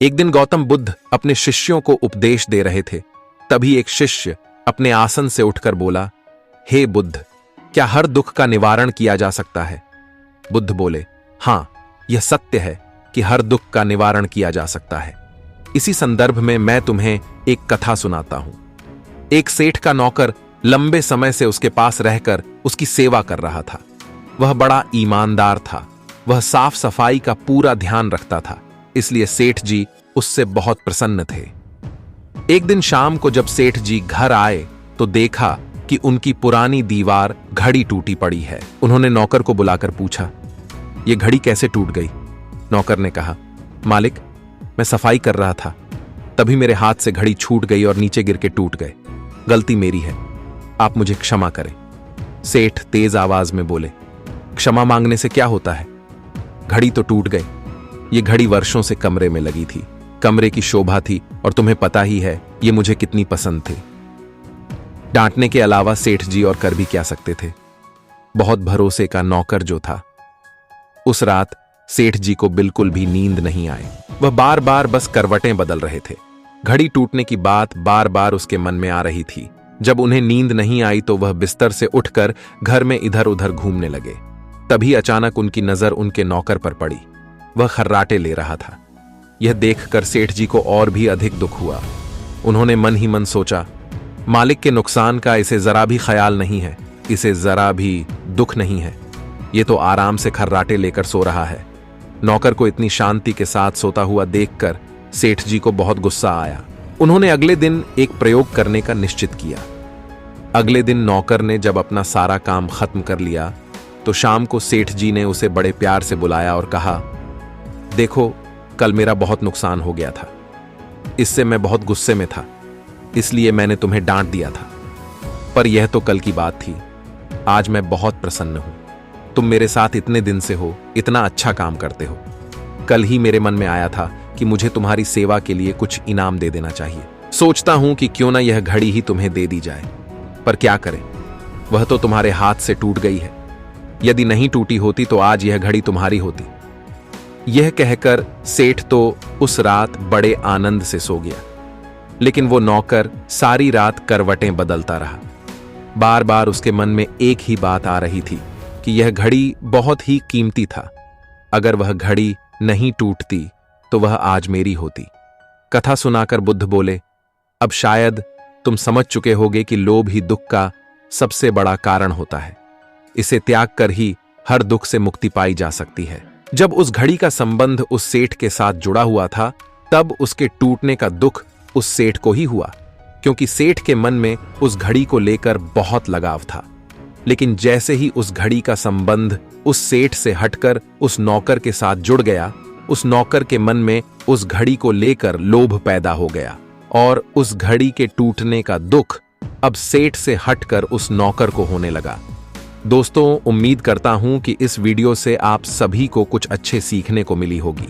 एक दिन गौतम बुद्ध अपने शिष्यों को उपदेश दे रहे थे। तभी एक शिष्य अपने आसन से उठकर बोला, हे बुद्ध, क्या हर दुख का निवारण किया जा सकता है? बुद्ध बोले, हां, यह सत्य है कि हर दुख का निवारण किया जा सकता है। इसी संदर्भ में मैं तुम्हें एक कथा सुनाता हूं। एक सेठ का नौकर लंबे समय से उसके पास रहकर उसकी सेवा कर रहा था। वह बड़ा ईमानदार था। वह साफ सफाई का पूरा ध्यान रखता था, इसलिए सेठ जी उससे बहुत प्रसन्न थे। एक दिन शाम को जब सेठ जी घर आए तो देखा कि उनकी पुरानी दीवार घड़ी टूटी पड़ी है। उन्होंने नौकर को बुलाकर पूछा, यह घड़ी कैसे टूट गई? नौकर ने कहा, मालिक, मैं सफाई कर रहा था, तभी मेरे हाथ से घड़ी छूट गई और नीचे गिर के टूट गए। गलती मेरी है, आप मुझे क्षमा करें। सेठ तेज आवाज में बोले, क्षमा मांगने से क्या होता है? घड़ी तो टूट गई। ये घड़ी वर्षों से कमरे में लगी थी, कमरे की शोभा थी, और तुम्हें पता ही है ये मुझे कितनी पसंद थी। डांटने के अलावा सेठ जी और कर भी क्या सकते थे? बहुत भरोसे का नौकर जो था। उस रात सेठ जी को बिल्कुल भी नींद नहीं आई। वह बार बार बस करवटें बदल रहे थे। घड़ी टूटने की बात बार बार उसके मन में आ रही थी। जब उन्हें नींद नहीं आई तो वह बिस्तर से उठकर घर में इधर उधर घूमने लगे। तभी अचानक उनकी नजर उनके नौकर पर पड़ी। वह खर्राटे ले रहा था। यह देखकर सेठ जी को और भी अधिक दुख हुआ। उन्होंने मन ही मन सोचा, मालिक के नुकसान का इसे जरा भी ख्याल नहीं है, इसे जरा भी दुख नहीं है। ये तो आराम से खर्राटे लेकर सो रहा है। नौकर को इतनी शांति के साथ सोता हुआ देखकर सेठ जी को बहुत गुस्सा आया। उन्होंने अगले दिन एक प्रयोग करने का निश्चित किया। अगले दिन नौकर ने जब अपना सारा काम खत्म कर लिया तो शाम को सेठ जी ने उसे बड़े प्यार से बुलाया और कहा, देखो, कल मेरा बहुत नुकसान हो गया था। इससे मैं बहुत गुस्से में था, इसलिए मैंने तुम्हें डांट दिया था। पर यह तो कल की बात थी। आज मैं बहुत प्रसन्न हूं। तुम मेरे साथ इतने दिन से हो, इतना अच्छा काम करते हो। कल ही मेरे मन में आया था कि मुझे तुम्हारी सेवा के लिए कुछ इनाम दे देना चाहिए। सोचता हूं कि क्यों ना यह घड़ी ही तुम्हें दे दी जाए। पर क्या करें, वह तो तुम्हारे हाथ से टूट गई है। यदि नहीं टूटी होती तो आज यह घड़ी तुम्हारी होती। यह कहकर सेठ तो उस रात बड़े आनंद से सो गया। लेकिन वो नौकर सारी रात करवटें बदलता रहा। बार बार उसके मन में एक ही बात आ रही थी कि यह घड़ी बहुत ही कीमती था। अगर वह घड़ी नहीं टूटती तो वह आज मेरी होती। कथा सुनाकर बुद्ध बोले, अब शायद तुम समझ चुके होगे कि लोभ ही दुख का सबसे बड़ा कारण होता है। इसे त्याग कर ही हर दुख से मुक्ति पाई जा सकती है। जब उस घड़ी का संबंध उस सेठ के साथ जुड़ा हुआ था, तब उसके टूटने का दुख उस सेठ को ही हुआ, क्योंकि सेठ के मन में उस घड़ी को लेकर बहुत लगाव था। लेकिन जैसे ही उस घड़ी का संबंध उस सेठ से हटकर उस नौकर के साथ जुड़ गया, उस नौकर के मन में उस घड़ी को लेकर लोभ पैदा हो गया, और उस घड़ी के टूटने का दुख अब सेठ से हटकर उस नौकर को होने लगा। दोस्तों, उम्मीद करता हूं कि इस वीडियो से आप सभी को कुछ अच्छे सीखने को मिली होगी।